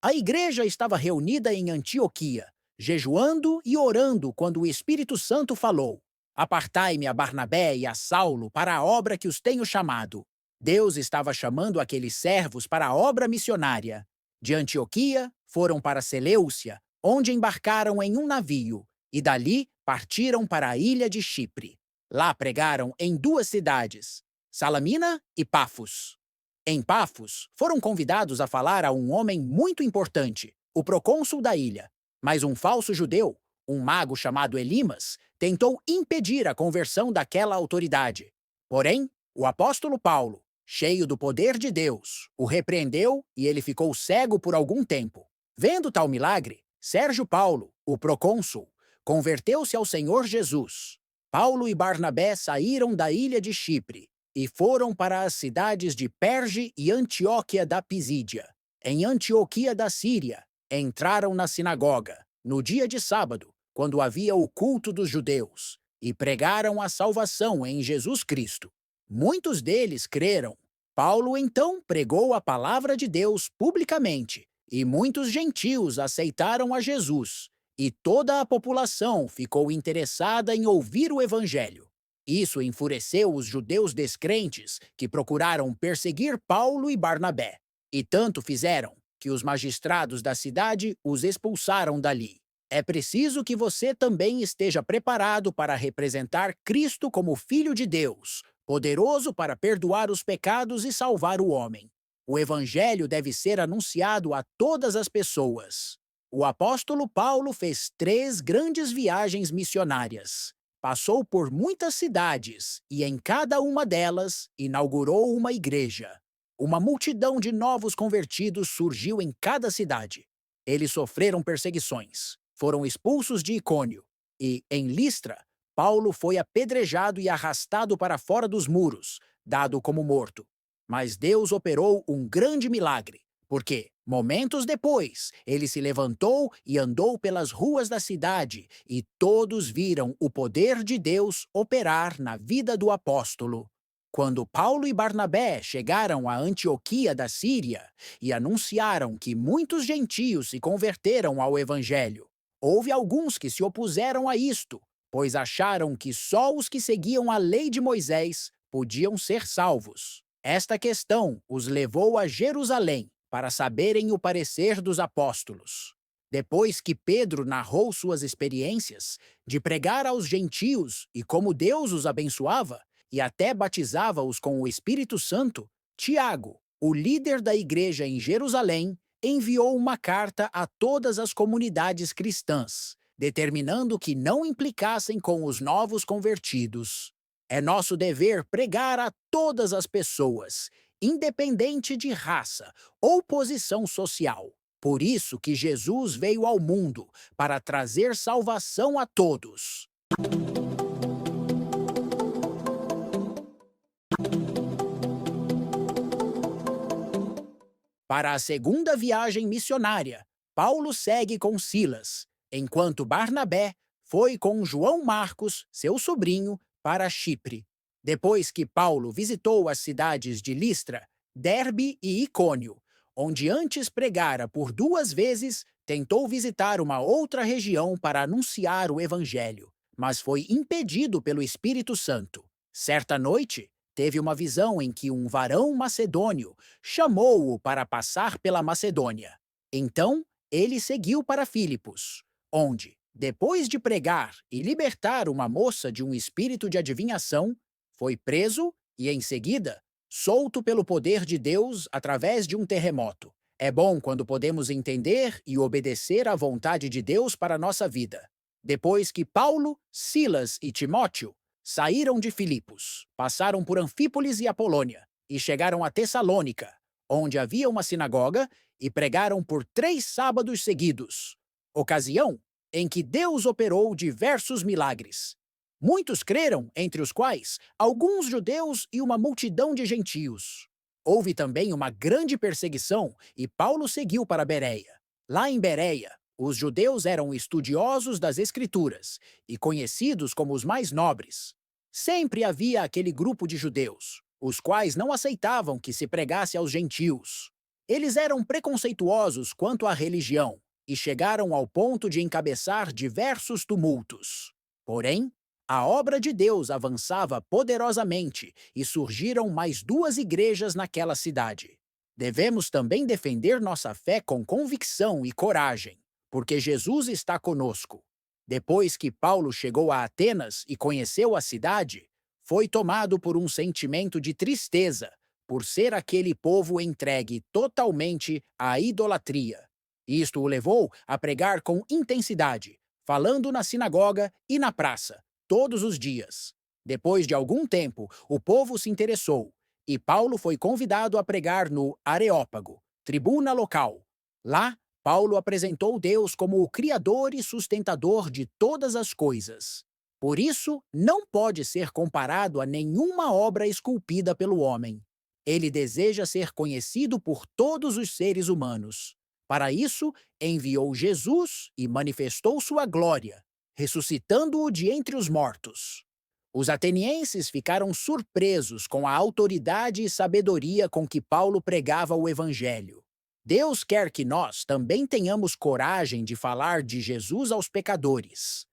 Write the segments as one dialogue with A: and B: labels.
A: A igreja estava reunida em Antioquia, jejuando e orando quando o Espírito Santo falou: Apartai-me a Barnabé e a Saulo para a obra que os tenho chamado. Deus estava chamando aqueles servos para a obra missionária. De Antioquia, foram para Seleucia, onde embarcaram em um navio, e dali partiram para a ilha de Chipre. Lá pregaram em duas cidades, Salamina e Pafos. Em Pafos, foram convidados a falar a um homem muito importante, o procônsul da ilha. Mas um falso judeu, um mago chamado Elimas, tentou impedir a conversão daquela autoridade. Porém, o apóstolo Paulo, cheio do poder de Deus, o repreendeu e ele ficou cego por algum tempo. Vendo tal milagre, Sérgio Paulo, o procônsul, converteu-se ao Senhor Jesus. Paulo e Barnabé saíram da ilha de Chipre e foram para as cidades de Perge e Antioquia da Pisídia. Em Antioquia da Síria, entraram na sinagoga, no dia de sábado, quando havia o culto dos judeus, e pregaram a salvação em Jesus Cristo. Muitos deles creram. Paulo então pregou a palavra de Deus publicamente, e muitos gentios aceitaram a Jesus, e toda a população ficou interessada em ouvir o evangelho. Isso enfureceu os judeus descrentes, que procuraram perseguir Paulo e Barnabé. E tanto fizeram, que os magistrados da cidade os expulsaram dali. É preciso que você também esteja preparado para representar Cristo como Filho de Deus, poderoso para perdoar os pecados e salvar o homem. O Evangelho deve ser anunciado a todas as pessoas. O apóstolo Paulo fez 3 grandes viagens missionárias. Passou por muitas cidades e, em cada uma delas, inaugurou uma igreja. Uma multidão de novos convertidos surgiu em cada cidade. Eles sofreram perseguições, foram expulsos de Icônio e, em Listra, Paulo foi apedrejado e arrastado para fora dos muros, dado como morto. Mas Deus operou um grande milagre, porque, momentos depois, ele se levantou e andou pelas ruas da cidade, e todos viram o poder de Deus operar na vida do apóstolo. Quando Paulo e Barnabé chegaram a Antioquia da Síria e anunciaram que muitos gentios se converteram ao Evangelho, houve alguns que se opuseram a isto, pois acharam que só os que seguiam a lei de Moisés podiam ser salvos. Esta questão os levou a Jerusalém para saberem o parecer dos apóstolos. Depois que Pedro narrou suas experiências de pregar aos gentios e como Deus os abençoava, e até batizava-os com o Espírito Santo, Tiago, o líder da igreja em Jerusalém, enviou uma carta a todas as comunidades cristãs, determinando que não implicassem com os novos convertidos. É nosso dever pregar a todas as pessoas, independente de raça ou posição social. Por isso que Jesus veio ao mundo, para trazer salvação a todos. Para a segunda viagem missionária, Paulo segue com Silas, enquanto Barnabé foi com João Marcos, seu sobrinho, para Chipre. Depois que Paulo visitou as cidades de Listra, Derbe e Icônio, onde antes pregara por 2 vezes, tentou visitar uma outra região para anunciar o evangelho, mas foi impedido pelo Espírito Santo. Certa noite, teve uma visão em que um varão macedônio chamou-o para passar pela Macedônia. Então, ele seguiu para Filipos, onde, depois de pregar e libertar uma moça de um espírito de adivinhação, foi preso e, em seguida, solto pelo poder de Deus através de um terremoto. É bom quando podemos entender e obedecer à vontade de Deus para a nossa vida. Depois que Paulo, Silas e Timóteo saíram de Filipos, passaram por Anfípolis e Apolônia, e chegaram a Tessalônica, onde havia uma sinagoga, e pregaram por 3 sábados seguidos, ocasião em que Deus operou diversos milagres. Muitos creram, entre os quais alguns judeus e uma multidão de gentios. Houve também uma grande perseguição, e Paulo seguiu para Bereia. Lá em Bereia, os judeus eram estudiosos das Escrituras e conhecidos como os mais nobres. Sempre havia aquele grupo de judeus, os quais não aceitavam que se pregasse aos gentios. Eles eram preconceituosos quanto à religião e chegaram ao ponto de encabeçar diversos tumultos. Porém, a obra de Deus avançava poderosamente e surgiram mais duas igrejas naquela cidade. Devemos também defender nossa fé com convicção e coragem, porque Jesus está conosco. Depois que Paulo chegou a Atenas e conheceu a cidade, foi tomado por um sentimento de tristeza por ser aquele povo entregue totalmente à idolatria. Isto o levou a pregar com intensidade, falando na sinagoga e na praça, todos os dias. Depois de algum tempo, o povo se interessou e Paulo foi convidado a pregar no Areópago, tribuna local. Lá, Paulo apresentou Deus como o Criador e sustentador de todas as coisas. Por isso, não pode ser comparado a nenhuma obra esculpida pelo homem. Ele deseja ser conhecido por todos os seres humanos. Para isso, enviou Jesus e manifestou sua glória, ressuscitando-o de entre os mortos. Os atenienses ficaram surpresos com a autoridade e sabedoria com que Paulo pregava o Evangelho. Deus quer que nós também tenhamos coragem de falar de Jesus aos pecadores.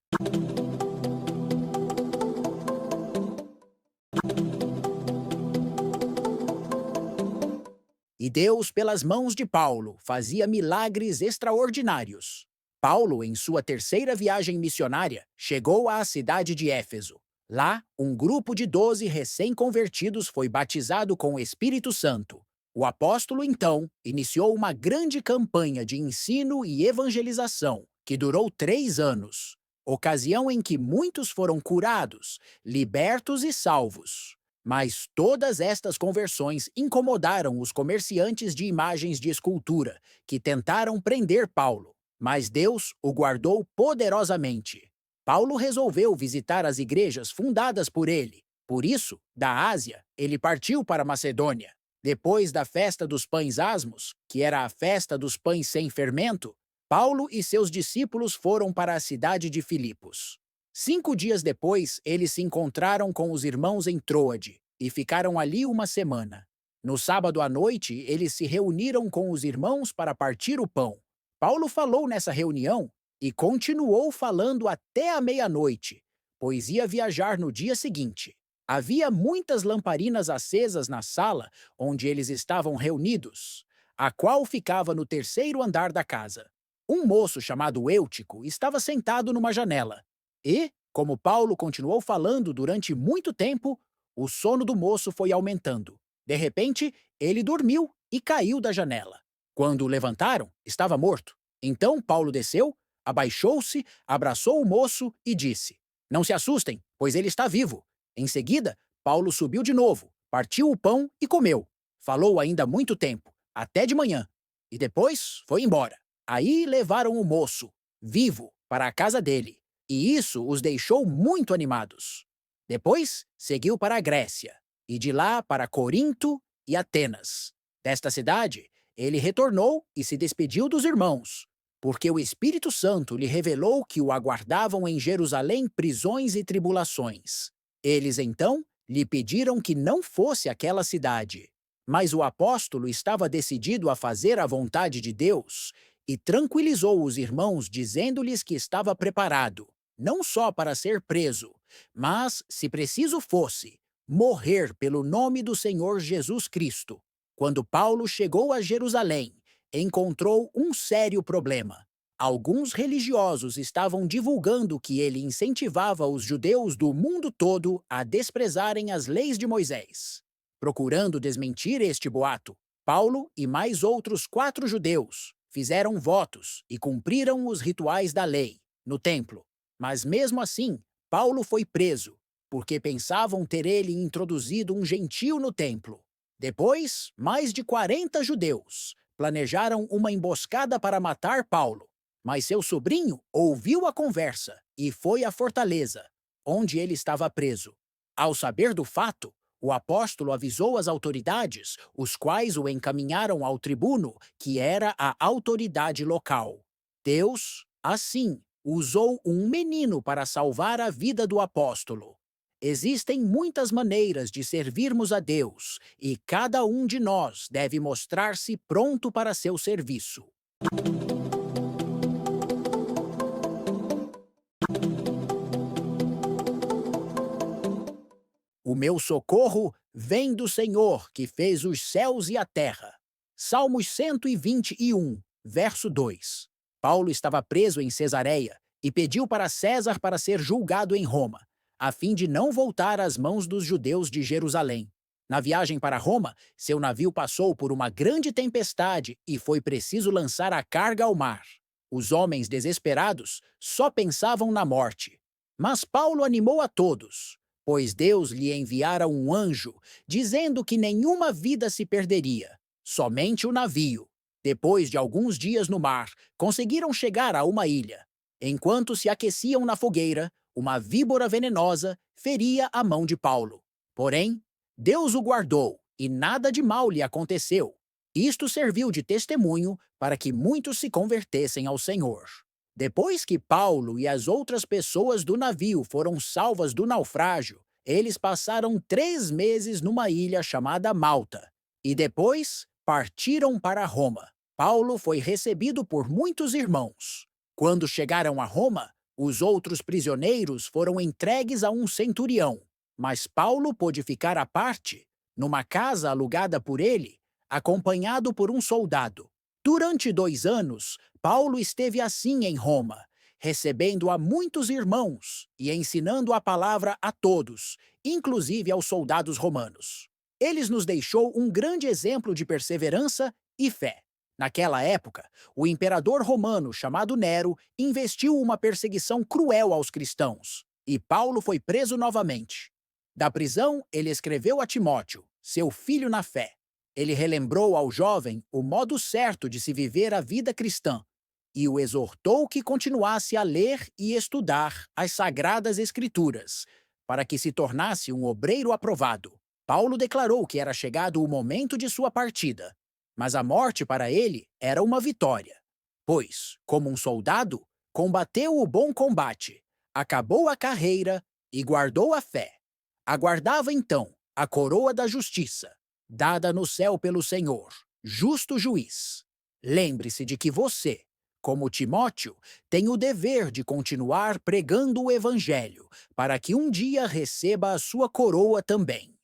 A: E Deus, pelas mãos de Paulo, fazia milagres extraordinários. Paulo, em sua terceira viagem missionária, chegou à cidade de Éfeso. Lá, um grupo de 12 recém-convertidos foi batizado com o Espírito Santo. O apóstolo, então, iniciou uma grande campanha de ensino e evangelização, que durou 3 anos, ocasião em que muitos foram curados, libertos e salvos. Mas todas estas conversões incomodaram os comerciantes de imagens de escultura, que tentaram prender Paulo, mas Deus o guardou poderosamente. Paulo resolveu visitar as igrejas fundadas por ele. Por isso, da Ásia, ele partiu para Macedônia. Depois da festa dos pães asmos, que era a festa dos pães sem fermento, Paulo e seus discípulos foram para a cidade de Filipos. 5 dias depois, eles se encontraram com os irmãos em Troade e ficaram ali uma semana. No sábado à noite, eles se reuniram com os irmãos para partir o pão. Paulo falou nessa reunião e continuou falando até a meia-noite, pois ia viajar no dia seguinte. Havia muitas lamparinas acesas na sala onde eles estavam reunidos, a qual ficava no terceiro andar da casa. Um moço chamado Eutico estava sentado numa janela. E, como Paulo continuou falando durante muito tempo, o sono do moço foi aumentando. De repente, ele dormiu e caiu da janela. Quando o levantaram, estava morto. Então Paulo desceu, abaixou-se, abraçou o moço e disse: "Não se assustem, pois ele está vivo." Em seguida, Paulo subiu de novo, partiu o pão e comeu. Falou ainda muito tempo, até de manhã. E depois foi embora. Aí levaram o moço, vivo, para a casa dele. E isso os deixou muito animados. Depois, seguiu para a Grécia, e de lá para Corinto e Atenas. Desta cidade, ele retornou e se despediu dos irmãos, porque o Espírito Santo lhe revelou que o aguardavam em Jerusalém prisões e tribulações. Eles, então, lhe pediram que não fosse àquela cidade. Mas o apóstolo estava decidido a fazer a vontade de Deus e tranquilizou os irmãos, dizendo-lhes que estava preparado, não só para ser preso, mas, se preciso fosse, morrer pelo nome do Senhor Jesus Cristo. Quando Paulo chegou a Jerusalém, encontrou um sério problema. Alguns religiosos estavam divulgando que ele incentivava os judeus do mundo todo a desprezarem as leis de Moisés. Procurando desmentir este boato, Paulo e mais outros 4 judeus fizeram votos e cumpriram os rituais da lei, no templo. Mas mesmo assim, Paulo foi preso, porque pensavam ter ele introduzido um gentio no templo. Depois, mais de 40 judeus planejaram uma emboscada para matar Paulo. Mas seu sobrinho ouviu a conversa e foi à fortaleza, onde ele estava preso. Ao saber do fato, o apóstolo avisou as autoridades, os quais o encaminharam ao tribuno, que era a autoridade local. Deus, assim, usou um menino para salvar a vida do apóstolo. Existem muitas maneiras de servirmos a Deus e cada um de nós deve mostrar-se pronto para seu serviço. O meu socorro vem do Senhor, que fez os céus e a terra. Salmos 121, verso 2. Paulo estava preso em Cesareia e pediu para César para ser julgado em Roma, a fim de não voltar às mãos dos judeus de Jerusalém. Na viagem para Roma, seu navio passou por uma grande tempestade e foi preciso lançar a carga ao mar. Os homens desesperados só pensavam na morte. Mas Paulo animou a todos, pois Deus lhe enviara um anjo, dizendo que nenhuma vida se perderia, somente o navio. Depois de alguns dias no mar, conseguiram chegar a uma ilha. Enquanto se aqueciam na fogueira, uma víbora venenosa feria a mão de Paulo. Porém, Deus o guardou e nada de mal lhe aconteceu. Isto serviu de testemunho para que muitos se convertessem ao Senhor. Depois que Paulo e as outras pessoas do navio foram salvas do naufrágio, eles passaram 3 meses numa ilha chamada Malta e depois partiram para Roma. Paulo foi recebido por muitos irmãos. Quando chegaram a Roma, os outros prisioneiros foram entregues a um centurião, mas Paulo pôde ficar à parte, numa casa alugada por ele, acompanhado por um soldado. Durante 2 anos, Paulo esteve assim em Roma, recebendo a muitos irmãos e ensinando a palavra a todos, inclusive aos soldados romanos. Ele nos deixou um grande exemplo de perseverança e fé. Naquela época, o imperador romano chamado Nero investiu uma perseguição cruel aos cristãos, e Paulo foi preso novamente. Da prisão, ele escreveu a Timóteo, seu filho na fé. Ele relembrou ao jovem o modo certo de se viver a vida cristã e o exortou que continuasse a ler e estudar as Sagradas Escrituras, para que se tornasse um obreiro aprovado. Paulo declarou que era chegado o momento de sua partida, mas a morte para ele era uma vitória, pois, como um soldado, combateu o bom combate, acabou a carreira e guardou a fé. Aguardava então a coroa da justiça, dada no céu pelo Senhor, justo juiz. Lembre-se de que você, como Timóteo, tem o dever de continuar pregando o Evangelho, para que um dia receba a sua coroa também.